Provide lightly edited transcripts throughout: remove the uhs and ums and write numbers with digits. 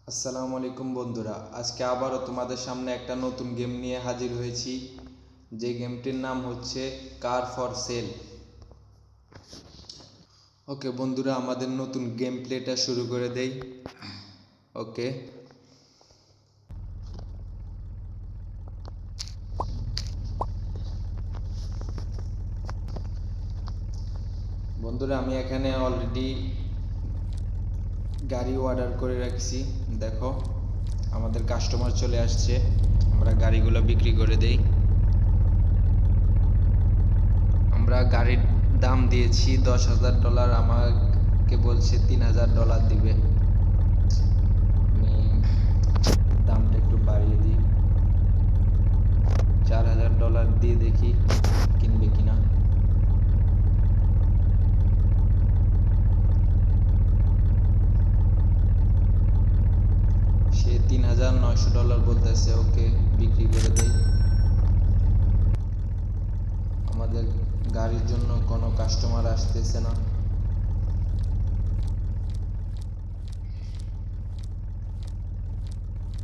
আসসালামু আলাইকুম বন্ধুরা, আজকে আবারও তোমাদের সামনে একটা নতুন গেম নিয়ে হাজির হয়েছি। যে গেমটির নাম হচ্ছে কার ফর সেল। ওকে বন্ধুরা, আমাদের নতুন গেম প্লেটা শুরু করে দেই। ওকে বন্ধুরা, আমি এখানে অলরেডি গাড়ি অর্ডার করে রাখছি। দেখো, আমাদের কাস্টমার চলে আসছে। আমরা গাড়িগুলো বিক্রি করে দেই। আমরা গাড়ির দাম দিয়েছি $10,000। আমাকে বলছে $3,000 দিবে। আমি দামটা একটু বাড়িয়ে দিই, $4,000 দিয়ে দেখি কিনবে কিনা। সে $3,900 বলতেছে। ওকে, বিক্রি করে দেই। আমাদের গাড়ির জন্য কোনো কাস্টমার আসতেছে না।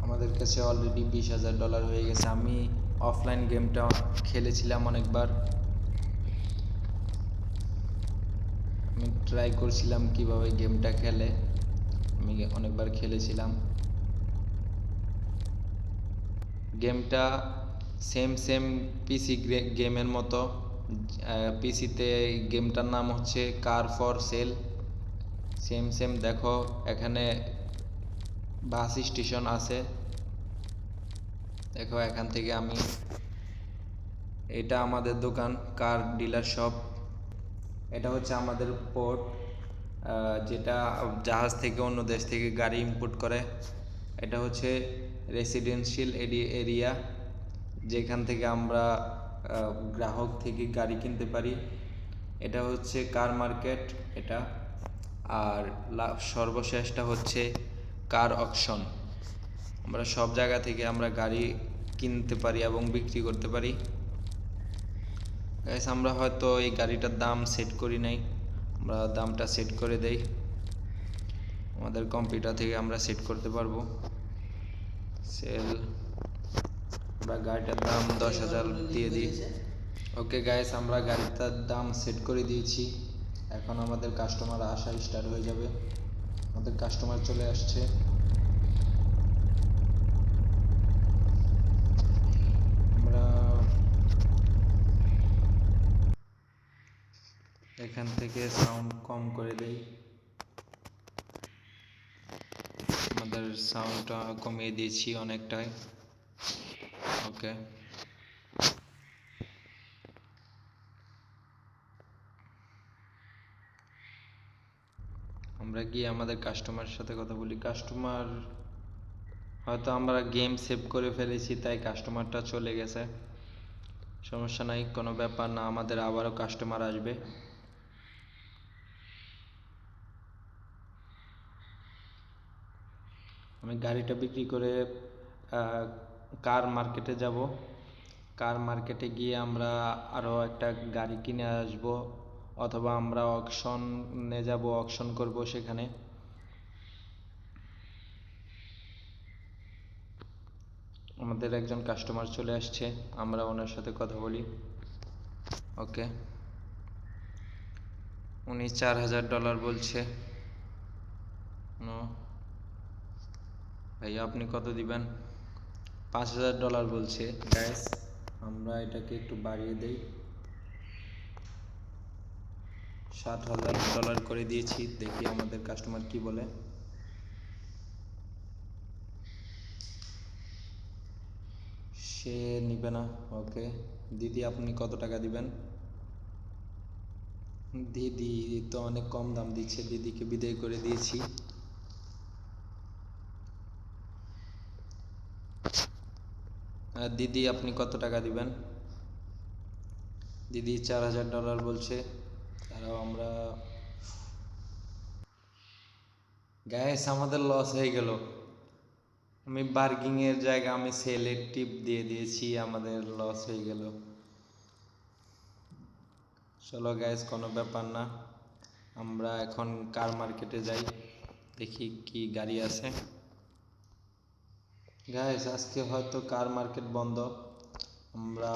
আমাদের কাছে অলরেডি $20,000 হয়ে গেছে। আমি অফলাইন গেমটা খেলেছিলাম অনেকবার। আমি ট্রাই করছিলাম কিভাবে গেমটা খেলে। আমি অনেকবার খেলেছিলাম গেমটা। সেম পিসি গেমের মতো। পিসিতে গেমটার নাম হচ্ছে কার ফর সেল। সেম দেখো, এখানে বাস স্টেশন আছে। দেখো, এখান থেকে এটা আমাদের দোকান, কার ডিলার শপ। এটা হচ্ছে আমাদের পোর্ট, যেটা জাহাজ থেকে অন্য দেশ থেকে গাড়ি ইম্পোর্ট করে। এটা হচ্ছে রেসিডেন্সিয়াল এরিয়া, যেখান থেকে আমরা গ্রাহক থেকে গাড়ি কিনতে পারি। এটা হচ্ছে কার মার্কেট এটা। আর সর্বশেষটা হচ্ছে কার অকশন। আমরা সব জায়গা থেকে আমরা গাড়ি কিনতে পারি এবং বিক্রি করতে পারি। গাইস, আমরা হয়তো এই গাড়িটার দাম সেট করি নাই। আমরা দামটা সেট করে দেই। আমাদের কম্পিউটার থেকে আমরা সেট করতে পারবো। সেল, আমরা গাড়িটার দাম 10,000 দিয়ে দিই। ওকে গাইস, আমরা গাড়িটার দাম সেট করে দিয়েছি। এখন আমাদের কাস্টমার আসা স্টার্ট হয়ে যাবে। আমাদের কাস্টমার চলে আসছে। আমরা এখান থেকে সাউন্ড কম করে দেই। আমাদের সাউন্ডটা কমিয়ে দিয়েছি অনেকটাই। ওকে, আমরা গিয়ে আমাদের কাস্টমারের সাথে কথা বলি। কাস্টমার হয়তো আমরা গেম সেভ করে ফেলেছি, তাই কাস্টমারটা চলে গেছে। সমস্যা নাই, কোনো ব্যাপার না, আমাদের আবারও কাস্টমার আসবে। আমি গাড়িটা বিক্রি করে কার মার্কেটে যাব। কার মার্কেটে গিয়ে আমরা আরও একটা গাড়ি কিনে আসব, অথবা আমরা অকশনে যাব, অকশন করব সেখানে। আমাদের একজন কাস্টমার চলে আসছে, আমরা ওনার সাথে কথা বলি। ওকে, উনি $4,000 বলছে। ভাইয়া, আপনি কত দিবেন? $5,000 বলছে। গ্যাস, আমরা এটাকে একটু বাড়িয়ে দেই, $7,000 করে দিয়েছি। দেখি আমাদের কাস্টমার কি বলে। সে নিবে না। ওকে, দিদি আপনি কত টাকা দিবেন? দিদি তো অনেক কম দাম দিচ্ছে, দিদিকে বিদায় করে দিয়েছি। দিদি আপনি কত টাকা দিবেন? দিদি $4,000 বলছে। তারাও আমরা গ্যাস, আমাদের লস হয়ে গেল। আমি বার্গিং এর জায়গা আমি সেলের টিপ দিয়ে দিয়েছি, আমাদের লস হয়ে গেল। চলো গ্যাস, কোনো ব্যাপার না, আমরা এখন কার মার্কেটে যাই, দেখি কি গাড়ি আছে। গাইস আজকে হয়তো কার মার্কেট বন্ধ, আমরা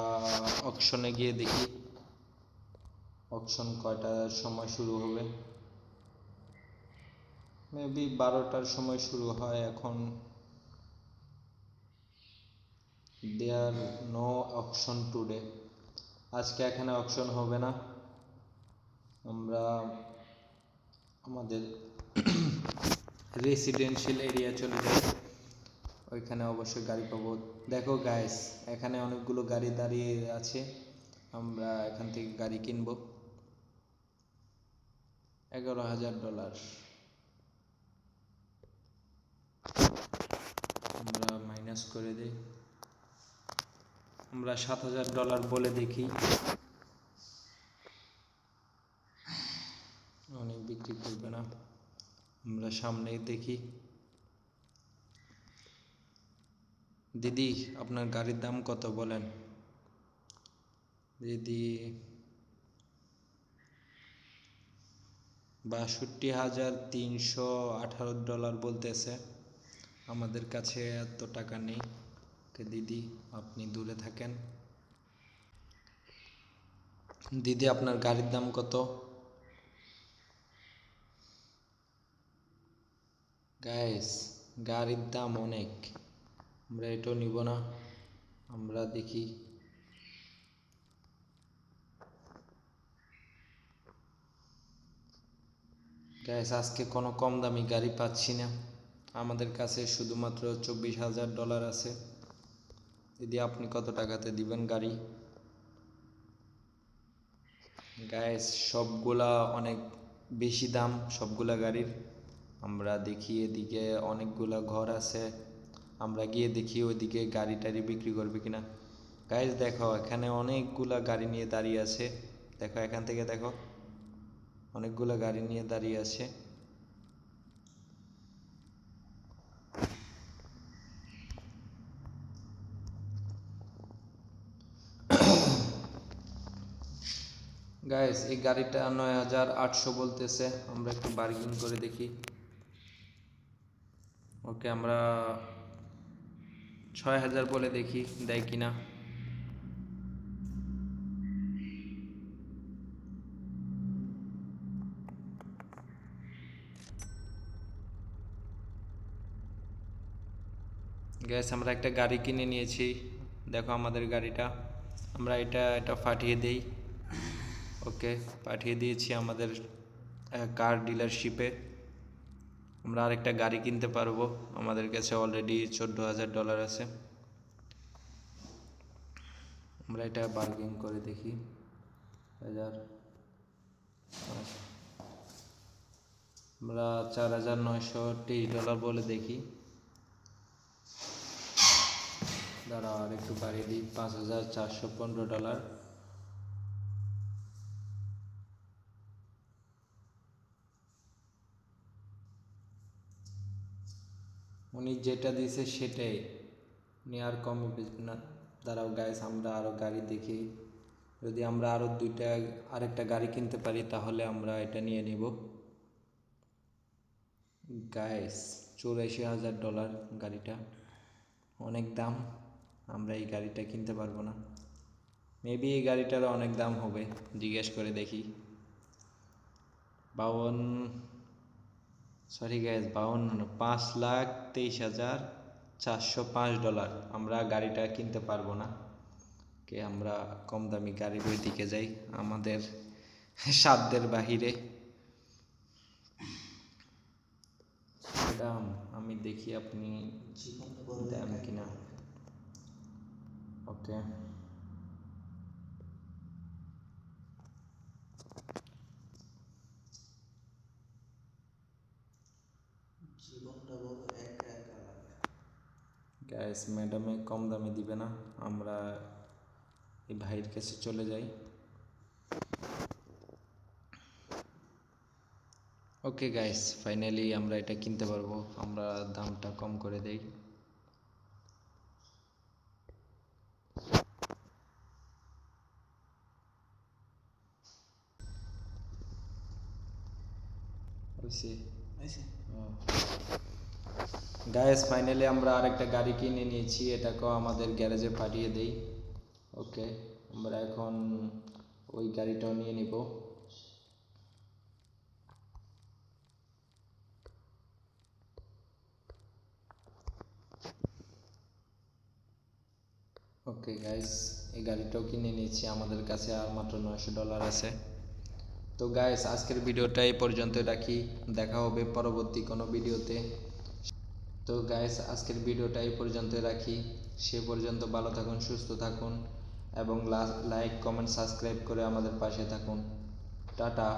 অকশনে গিয়ে দেখি অকশন কয়টার সময় শুরু হবে। মেবি 12টার সময় শুরু হয়। এখন দেয়ার নো অকশন টুডে, আজকে এখানে অকশন হবে না। আমরা আমাদের রেসিডেন্সিয়াল এরিয়া চলে যাই, ওইখানে অবশ্যই গাড়ি পাবো। দেখো গাইস, এখানে অনেকগুলো গাড়ি দাঁড়িয়ে আছে, আমরা এখান থেকে গাড়ি কিনবো। $11,000 আমরা মাইনাস করে দিই, আমরা $7,000 বলে দেখি। অনেক বিক্রি করবে না, আমরা সামনেই দেখি। দিদি আপনার গাড়ির দাম কত বলেন? দিদি $62,318 বলতেছে, আমাদের কাছে এত টাকা নেই। দিদি আপনি দূরে থাকেন। দিদি আপনার গাড়ির দাম কত? গাইস গাড়ির দাম অনেক, আমরা এটাও নিব না। আমরা দেখি গাইস, আজকে কোনো কম দামি গাড়ি পাচ্ছি না, আমাদের কাছে শুধুমাত্র $24,000 আছে। দিদি আপনি কত টাকাতে দিবেন গাড়ি? গাইস সবগুলা অনেক বেশি দাম, সবগুলা গাড়ির। আমরা দেখি এদিকে অনেকগুলা ঘর আছে, আমরা গিয়ে দেখি ওইদিকে গাড়ি টাড়ি বিক্রি করবে কিনা। গাইস দেখো এখানে অনেকগুলা গাড়ি নিয়ে দাঁড়িয়ে আছে, দেখো এখান থেকে দেখো অনেকগুলা গাড়ি নিয়ে দাঁড়িয়ে আছে। গাইস এই গাড়িটা 9,800 বলতেছে, আমরা একটু বার্গেন করে দেখি। ওকে আমরা 6,000 বলে দেখি দেয় কিনা। গ্যাস আমরা একটা গাড়ি কিনে নিয়েছি, দেখো আমাদের গাড়িটা, আমরা এটা পাঠিয়ে দেই। ওকে পাঠিয়ে দিয়েছি আমাদের কার ডিলারশিপে। আমরা আরেকটা গাড়ি কিনতে পারবো, আমাদের কাছে অলরেডি $14,000 আছে। আমরা এটা বার্গেন করে দেখি। আমরা $4,923 বলে দেখি। দাঁড়াও আর একটু বাড়িয়ে দিই, $5,415। উনি যেটা দিয়েছে সেটাই, উনি আর কমে বেচবেন না। দাঁড়াও গাইস আমরা আরও গাড়ি দেখি, যদি আমরা আরও আরেকটা গাড়ি কিনতে পারি তাহলে আমরা এটা নিয়ে নিব। গাইস $84,000 গাড়িটা, অনেক দাম, আমরা এই গাড়িটা কিনতে পারবো না। মেবি এই গাড়িটারও অনেক দাম হবে, জিজ্ঞেস করে দেখি। 5,23,405 $। আমরা গাড়িটা কিনতে পারবো না। কে আমরা কম দামি গাড়ির ওই দিকে যাই, আমাদের সাধ্যের বাহিরে দাম। আমি দেখি আপনি দেন কিনা। ওকে গ্যাস ম্যাডামে কম দামে দিবে না, আমরা এই ভাইয়ের কাছে চলে যাই। ওকে গাইস ফাইনালি আমরা এটা কিনতে পারবো, আমরা দামটা কম করে দেই। হইছে? গাইস ফাইনালি আমরা আরেকটা গাড়ি কিনে নিয়েছি, এটাকেও আমাদের গ্যারেজে পাঠিয়ে দেই। ওকে, আমরা এখন ওই গাড়িটাও নিয়ে নিব। ওকে গাইস, এই গাড়িটাও কিনে নিয়েছি, আমাদের কাছে আর মাত্র $900 আছে। তো গাইস আজকের ভিডিওটা এই পর্যন্ত রাখি, দেখা হবে পরবর্তী কোনো ভিডিওতে। তো গাইস আজকের ভিডিওটা এই পর্যন্ত রাখি, সে পর্যন্ত ভালো থাকুন, সুস্থ থাকুন এবং লাইক কমেন্ট সাবস্ক্রাইব করে আমাদের পাশে থাকুন। টাটা।